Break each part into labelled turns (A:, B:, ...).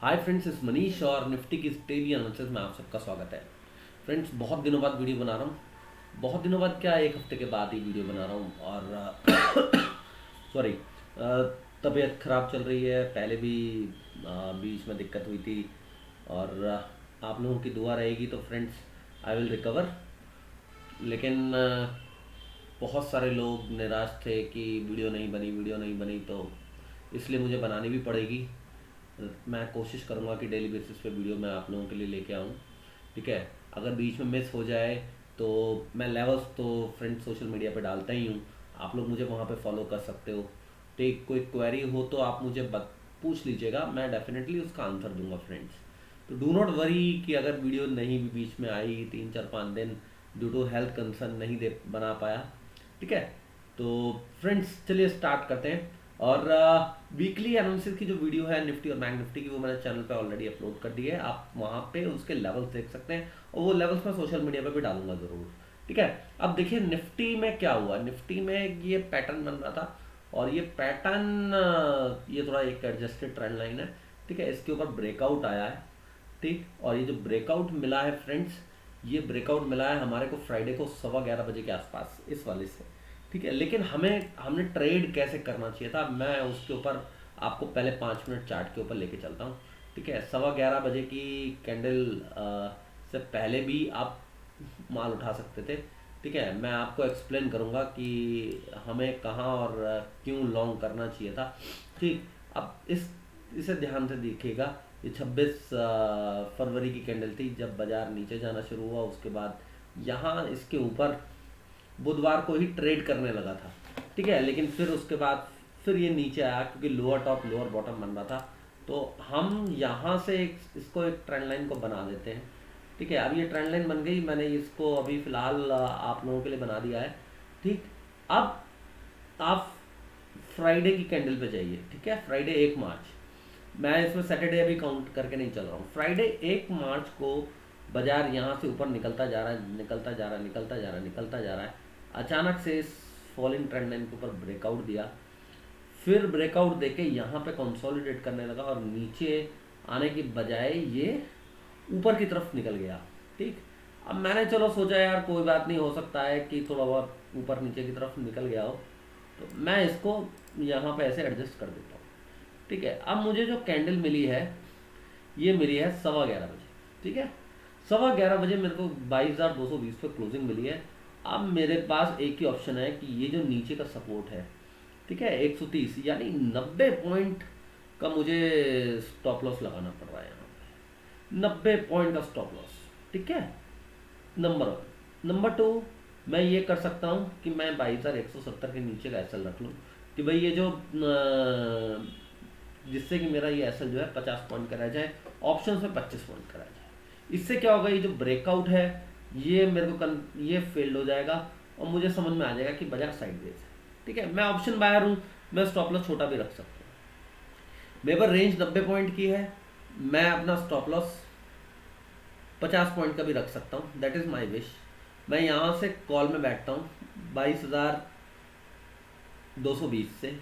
A: Hi friends, इस मनीष और Nifty की डेली एनालिसिस में आप सबका स्वागत है। फ्रेंड्स, बहुत दिनों बाद वीडियो बना रहा हूँ। बहुत दिनों बाद क्या, एक हफ्ते के बाद ही वीडियो बना रहा हूँ। और सॉरी, तबीयत ख़राब चल रही है। पहले भी बीच में दिक्कत हुई थी। और आप लोगों की दुआ रहेगी तो फ्रेंड्स आई विल रिकवर। लेकिन बहुत सारे लोग निराश थे कि वीडियो नहीं बनी, तो इसलिए मुझे बनानी भी पड़ेगी। मैं कोशिश करूँगा कि डेली बेसिस पे वीडियो मैं आप लोगों के लिए लेके आऊँ। ठीक है। अगर बीच में मिस हो जाए तो मैं लेवल्स तो फ्रेंड सोशल मीडिया पे डालता ही हूँ। आप लोग मुझे वहाँ पे फॉलो कर सकते हो। ठीक, कोई क्वेरी हो तो आप मुझे पूछ लीजिएगा, मैं डेफिनेटली उसका आंसर दूंगा फ्रेंड्स। तो डू नॉट वरी कि अगर वीडियो नहीं भी बीच में आई 3 4 5 दिन ड्यू टू हेल्थ कंसर्न नहीं दे बना पाया। ठीक है। तो फ्रेंड्स चलिए स्टार्ट करते हैं। और वीकली एनालिसिस की जो वीडियो है निफ्टी और बैंक निफ्टी की, वो मैंने चैनल पे ऑलरेडी अपलोड कर दी है। आप वहाँ पे उसके लेवल्स देख सकते हैं और वो लेवल्स मैं सोशल मीडिया पे भी डालूंगा ज़रूर। ठीक है। अब देखिए निफ्टी में क्या हुआ। निफ्टी में ये पैटर्न बन रहा था और ये पैटर्न, ये थोड़ा एक एडजस्टेड ट्रेंड लाइन है। ठीक है। इसके ऊपर ब्रेकआउट आया है। ठीक। और ये जो ब्रेकआउट मिला है फ्रेंड्स, ये ब्रेकआउट मिला है हमारे को फ्राइडे को 11:15 बजे के आसपास, इस वाले से। ठीक है। लेकिन हमने ट्रेड कैसे करना चाहिए था, मैं उसके ऊपर आपको पहले 5 मिनट चार्ट के ऊपर लेके चलता हूँ। ठीक है। 11:15 बजे की कैंडल से पहले भी आप माल उठा सकते थे। ठीक है। मैं आपको एक्सप्लेन करूँगा कि हमें कहाँ और क्यों लॉन्ग करना चाहिए था। ठीक। अब इसे ध्यान से देखिएगा। ये 26 फरवरी की कैंडल थी जब बाजार नीचे जाना शुरू हुआ। उसके बाद यहाँ इसके ऊपर बुधवार को ही ट्रेड करने लगा था। ठीक है। लेकिन फिर उसके बाद फिर ये नीचे आया क्योंकि लोअर टॉप लोअर बॉटम बन रहा था। तो हम यहाँ से इसको एक ट्रेंड लाइन को बना देते हैं। ठीक है। अब ये ट्रेंड लाइन बन गई, मैंने इसको अभी फिलहाल आप लोगों के लिए बना दिया है। ठीक। अब आप फ्राइडे की कैंडल पे जाइए। ठीक है। फ्राइडे 1 मार्च, मैं इसमें सैटरडे अभी काउंट करके नहीं चल रहा हूँ। फ्राइडे 1 मार्च को बाजार यहाँ से ऊपर निकलता जा रहा है, निकलता जा रहा है, निकलता जा रहा है, निकलता जा रहा है। अचानक से इस फॉलिंग ट्रेंड लाइन के ऊपर ब्रेकआउट दिया। फिर ब्रेकआउट देके यहाँ पे कंसोलिडेट करने लगा और नीचे आने की बजाय ये ऊपर की तरफ निकल गया। ठीक। अब मैंने चलो सोचा यार कोई बात नहीं, हो सकता है कि थोड़ा बहुत ऊपर नीचे की तरफ निकल गया हो, तो मैं इसको यहाँ पे ऐसे एडजस्ट कर देता हूँ। ठीक है। अब मुझे जो कैंडल मिली है, ये मिली है 11:15 बजे। ठीक है। 11:15 बजे मेरे को 22,220 पे क्लोजिंग मिली है। अब मेरे पास एक ही ऑप्शन है कि ये जो नीचे का सपोर्ट है, ठीक है, 130 यानी 90 पॉइंट का मुझे स्टॉप लॉस लगाना पड़ रहा है यहाँ पे। 90 पॉइंट का स्टॉप लॉस। ठीक है। नंबर 1। नंबर 2, मैं ये कर सकता हूँ कि मैं 22,170 के नीचे का एसएल रख लूँ कि भाई ये जो जिससे कि मेरा ये एसएल जो है 50 पॉइंट का रह जाए, ऑप्शन में 25 पॉइंट का रह जाए। इससे क्या होगा, ये जो ब्रेकआउट है ये मेरे को ये फेल्ड हो जाएगा और मुझे समझ में आ जाएगा कि बाजार साइडवेज है। ठीक है। मैं ऑप्शन बायर हूँ, मैं स्टॉप लॉस छोटा भी रख सकता हूँ। मेरे पर रेंज 90 पॉइंट की है, मैं अपना स्टॉप लॉस 50 पॉइंट का भी रख सकता हूँ, दैट इज़ माई विश। मैं यहाँ से कॉल में बैठता हूँ 22,220 से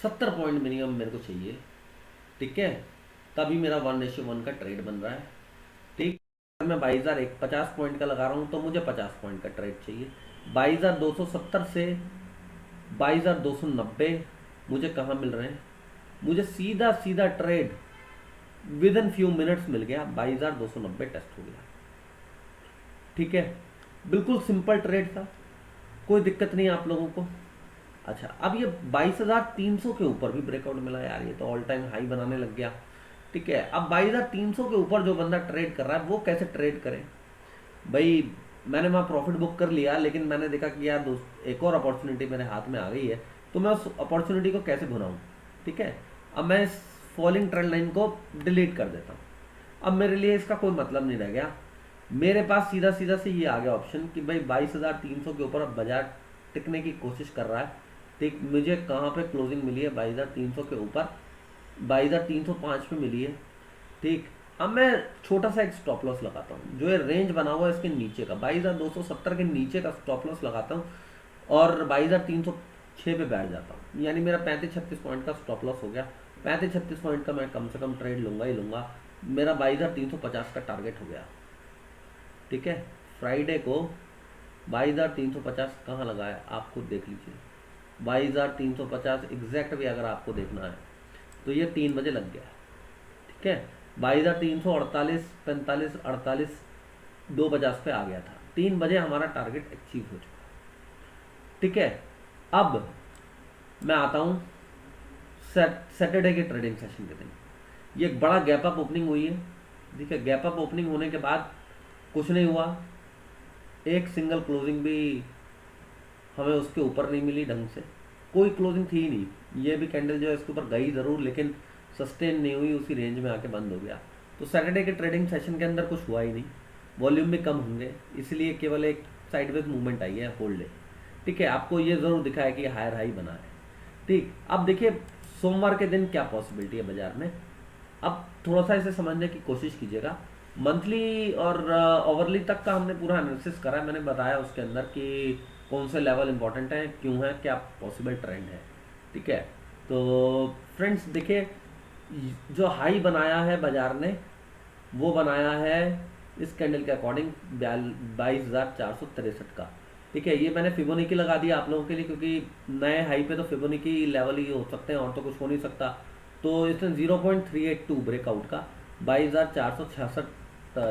A: 70 पॉइंट मिनिमम मेरे को चाहिए। ठीक है। तभी मेरा 1:1 का ट्रेड बन रहा है। ठीक। अगर मैं 22,150 पॉइंट का लगा रहा हूँ तो मुझे 50 पॉइंट का ट्रेड चाहिए। 22,270 से 22,290 मुझे कहाँ मिल रहे हैं, मुझे सीधा सीधा trade within few minutes मिल गया। 22,290 टेस्ट हो गया। ठीक है। बिल्कुल सिंपल ट्रेड था, कोई दिक्कत नहीं आप लोगों को। अच्छा, अब ये 22,300 के ऊपर भी ब्रेकआउट मिला यार, ये तो ऑल टाइम हाई बनाने लग गया। ठीक है। अब 22,300 के ऊपर जो बंदा ट्रेड कर रहा है वो कैसे ट्रेड करे भाई। मैंने वहाँ प्रॉफिट बुक कर लिया, लेकिन मैंने देखा कि यार दोस्त एक और अपॉर्चुनिटी मेरे हाथ में आ गई है, तो मैं उस अपॉर्चुनिटी को कैसे भुनाऊँ। ठीक है। अब मैं इस फॉलिंग ट्रेंड लाइन को डिलीट कर देता हूँ। अब मेरे लिए इसका कोई मतलब नहीं रह गया। मेरे पास सीधा सीधा से ये आ गया ऑप्शन कि भाई 22,300 के ऊपर अब बाजार टिकने की कोशिश कर रहा है। ठीक। मुझे कहाँ पे क्लोजिंग मिली है, 22,300 के ऊपर 22,305 पे मिली है। ठीक। अब मैं छोटा सा एक स्टॉप लॉस लगाता हूँ, जो ये रेंज बना हुआ है इसके नीचे का 22,270 के नीचे का स्टॉप लॉस लगाता हूँ और 22,306 पे बैठ जाता हूँ, यानी मेरा 35-36 पॉइंट का स्टॉप लॉस हो गया। 35-36 पॉइंट का मैं कम से कम ट्रेड लूँगा ही लूँगा। मेरा 22,350 का टारगेट हो गया, ठीक है। फ्राइडे को 22,350 कहाँ लगा है आप खुद देख लीजिए। 22,350 एग्जैक्ट भी अगर आपको देखना है तो ये 3 बजे लग गया, ठीक है। 22,348, 45, 48, 250 पे आ गया था। 3 बजे हमारा टारगेट अचीव हो चुका, ठीक है। अब मैं आता हूँ सैटरडे के ट्रेडिंग सेशन के दिन। ये एक बड़ा गैप अप ओपनिंग हुई है, ठीक है। गैप अप ओपनिंग होने के बाद कुछ नहीं हुआ, एक सिंगल क्लोजिंग भी हमें उसके ऊपर नहीं मिली ढंग से, कोई क्लोजिंग थी ही नहीं। ये भी कैंडल जो है इसके ऊपर गई ज़रूर लेकिन सस्टेन नहीं हुई, उसी रेंज में आके बंद हो गया। तो सैटरडे के ट्रेडिंग सेशन के अंदर कुछ हुआ ही नहीं, वॉल्यूम भी कम होंगे, इसलिए केवल एक साइडवेज मूवमेंट आई है, होल्ड है, ठीक है। आपको ये ज़रूर दिखा है कि हायर हाई बना है, ठीक। अब देखिए सोमवार के दिन क्या पॉसिबिलिटी है बाजार में, अब थोड़ा सा इसे समझने की कोशिश कीजिएगा। मंथली और ओवरली तक का हमने पूरा एनालिसिस करा है, मैंने बताया उसके अंदर कि कौन से लेवल इंपॉर्टेंट हैं, क्यों है, क्या पॉसिबल ट्रेंड है, ठीक है। तो फ्रेंड्स देखिए, जो हाई बनाया है बाजार ने वो बनाया है इस कैंडल के अकॉर्डिंग 22,463 का, ठीक है। ये मैंने फिबोनाची लगा दिया आप लोगों के लिए, क्योंकि नए हाई पे तो फिबोनाची लेवल ही हो सकते हैं और तो कुछ हो नहीं सकता। तो इसने 0.382 ब्रेकआउट का 22,466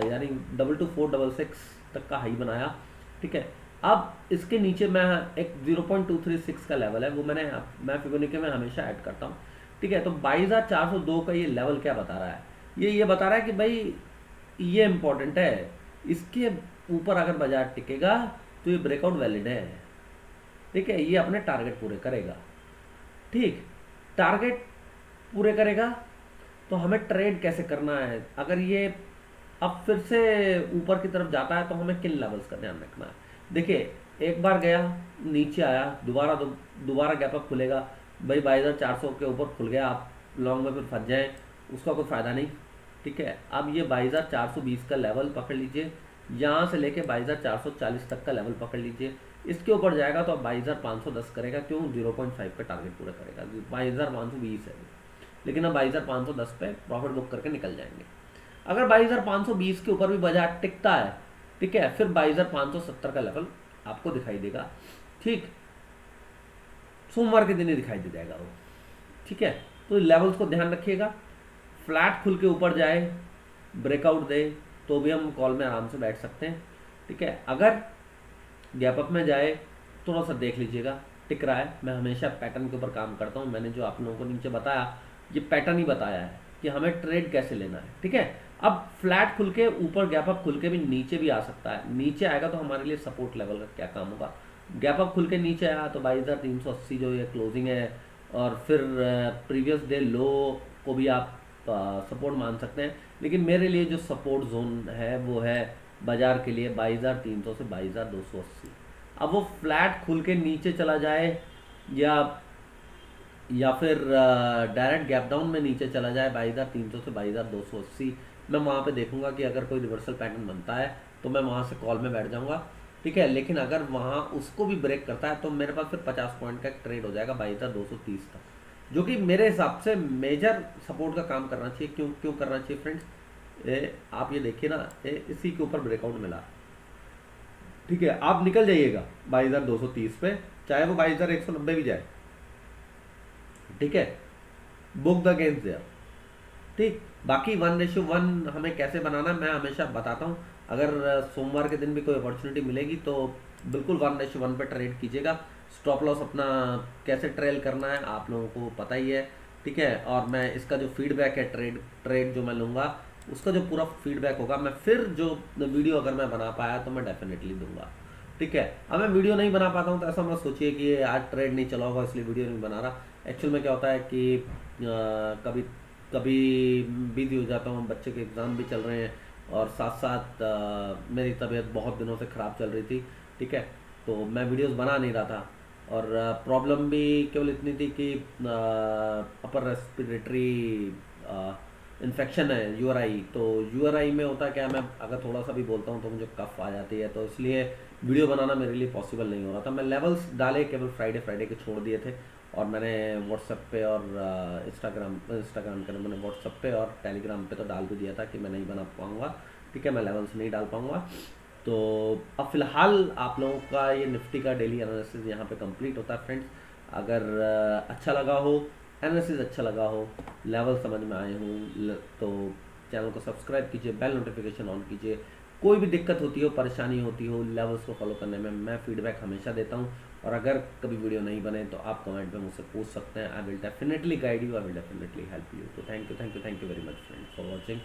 A: यानी 22,466 तक का हाई बनाया, ठीक है। अब इसके नीचे मैं एक 0.236 का लेवल है, वो मैं फिबोनाची में हमेशा ऐड करता हूँ, ठीक है। तो 22,402 का ये लेवल क्या बता रहा है, ये बता रहा है कि भाई ये इंपॉर्टेंट है, इसके ऊपर अगर बाजार टिकेगा तो ये ब्रेकआउट वैलिड है, ठीक है। ये अपने टारगेट पूरे करेगा, ठीक। टारगेट पूरे करेगा तो हमें ट्रेड कैसे करना है, अगर ये अब फिर से ऊपर की तरफ जाता है तो हमें किन लेवल्स का ध्यान रखना है। देखिए एक बार गया नीचे आया, दोबारा गैप अप खुलेगा, भाई 22,400 के ऊपर खुल गया, आप लॉन्ग में फिर फंस जाए, उसका कोई फ़ायदा नहीं, ठीक है। अब ये 22,420 का लेवल पकड़ लीजिए, यहाँ से लेके 22,440 तक का लेवल पकड़ लीजिए। इसके ऊपर जाएगा तो अब 22,510 करेगा, क्यों 0.5 का टारगेट पूरा करेगा। 22,520 है लेकिन अब 22,510 पे प्रॉफिट बुक करके निकल जाएंगे। अगर 22,520 के ऊपर भी बाजार टिकता है, ठीक है, फिर 22,570 का लेवल आपको दिखाई देगा, ठीक। सोमवार के दिन ही दिखाई दे जाएगा वो, ठीक है। तो लेवल्स को ध्यान रखिएगा, फ्लैट खुल के ऊपर जाए, ब्रेकआउट दे तो भी हम कॉल में आराम से बैठ सकते हैं, ठीक है। अगर गैप अप में जाए थोड़ा सा देख लीजिएगा टिक रहा है। मैं हमेशा पैटर्न के ऊपर काम करता हूँ, मैंने जो आप लोगों को नीचे बताया ये पैटर्न ही बताया है कि हमें ट्रेड कैसे लेना है, ठीक है। अब फ्लैट खुल के ऊपर गैप अप खुल के भी नीचे भी आ सकता है, नीचे आएगा तो हमारे लिए सपोर्ट लेवल का क्या काम होगा। गैप अप खुल के नीचे आया तो 22,380 जो ये क्लोजिंग है, और फिर प्रीवियस डे लो को भी आप सपोर्ट मान सकते हैं, लेकिन मेरे लिए जो सपोर्ट जोन है वो है बाजार के लिए 22,300 से 22,280। अब वो फ्लैट खुल के नीचे चला जाए या फिर डायरेक्ट गैप डाउन में नीचे चला जाए 22,300 से 22,280, मैं वहाँ पे देखूंगा कि अगर कोई रिवर्सल पैटर्न बनता है तो मैं वहाँ से कॉल में बैठ जाऊंगा, ठीक है। लेकिन अगर वहाँ उसको भी ब्रेक करता है तो मेरे पास फिर 50 पॉइंट का एक ट्रेड हो जाएगा 22,230 तक, जो कि मेरे हिसाब से मेजर सपोर्ट का काम करना चाहिए। क्यों करना चाहिए फ्रेंड्स, आप ये देखिए ना, इसी के ऊपर ब्रेकआउट मिला, ठीक है। आप निकल जाइएगा 22,230 पे, चाहे वो 22,190 भी जाए, ठीक है। बुक द गेम्स देयर, ठीक। बाकी 1:1 हमें कैसे बनाना मैं हमेशा बताता हूँ। अगर सोमवार के दिन भी कोई अपॉर्चुनिटी मिलेगी तो बिल्कुल 1:1 पे ट्रेड कीजिएगा। स्टॉप लॉस अपना कैसे ट्रेल करना है आप लोगों को पता ही है, ठीक है। और मैं इसका जो फीडबैक है ट्रेड जो मैं लूँगा उसका जो पूरा फीडबैक होगा मैं फिर जो वीडियो अगर मैं बना पाया तो मैं डेफिनेटली दूंगा, ठीक है। अब मैं वीडियो नहीं बना पाता हूँ तो ऐसा मत सोचिए कि आज ट्रेड नहीं चला होगा इसलिए वीडियो नहीं बना रहा। एक्चुअल में क्या होता है कि कभी कभी बिजी हो जाता हूँ, बच्चे के एग्ज़ाम भी चल रहे हैं और साथ साथ मेरी तबीयत बहुत दिनों से ख़राब चल रही थी, ठीक है। तो मैं वीडियोस बना नहीं रहा था, और प्रॉब्लम भी केवल इतनी थी कि अपर रेस्पिरेटरी इन्फेक्शन है, यूआरआई। तो यूआरआई में होता है क्या, मैं अगर थोड़ा सा भी बोलता हूँ तो मुझे कफ आ जाती है, तो इसलिए वीडियो बनाना मेरे लिए पॉसिबल नहीं हो रहा था। मैं लेवल्स डाले केवल फ्राइडे के छोड़ दिए थे, और मैंने व्हाट्सएप पे और इंस्टाग्राम के मैंने व्हाट्सएप पे और टेलीग्राम पे तो डाल भी दिया था कि मैं नहीं बना पाऊँगा, ठीक है, मैं लेवल्स नहीं डाल पाऊँगा। तो अब फ़िलहाल आप लोगों का ये निफ्टी का डेली एनालिसिस यहाँ पे कंप्लीट होता है फ्रेंड्स। अगर अच्छा लगा हो, एनालिसिस अच्छा लगा हो, लेवल समझ में आए हों, तो चैनल को सब्सक्राइब कीजिए, बेल नोटिफिकेशन ऑन कीजिए। कोई भी दिक्कत होती हो, परेशानी होती हो लेवल्स को फॉलो करने में, मैं फीडबैक हमेशा देता हूँ। और अगर कभी वीडियो नहीं बने तो आप कमेंट में मुझसे पूछ सकते हैं। I will definitely guide you, I will definitely help you. तो thank you very much friends for watching.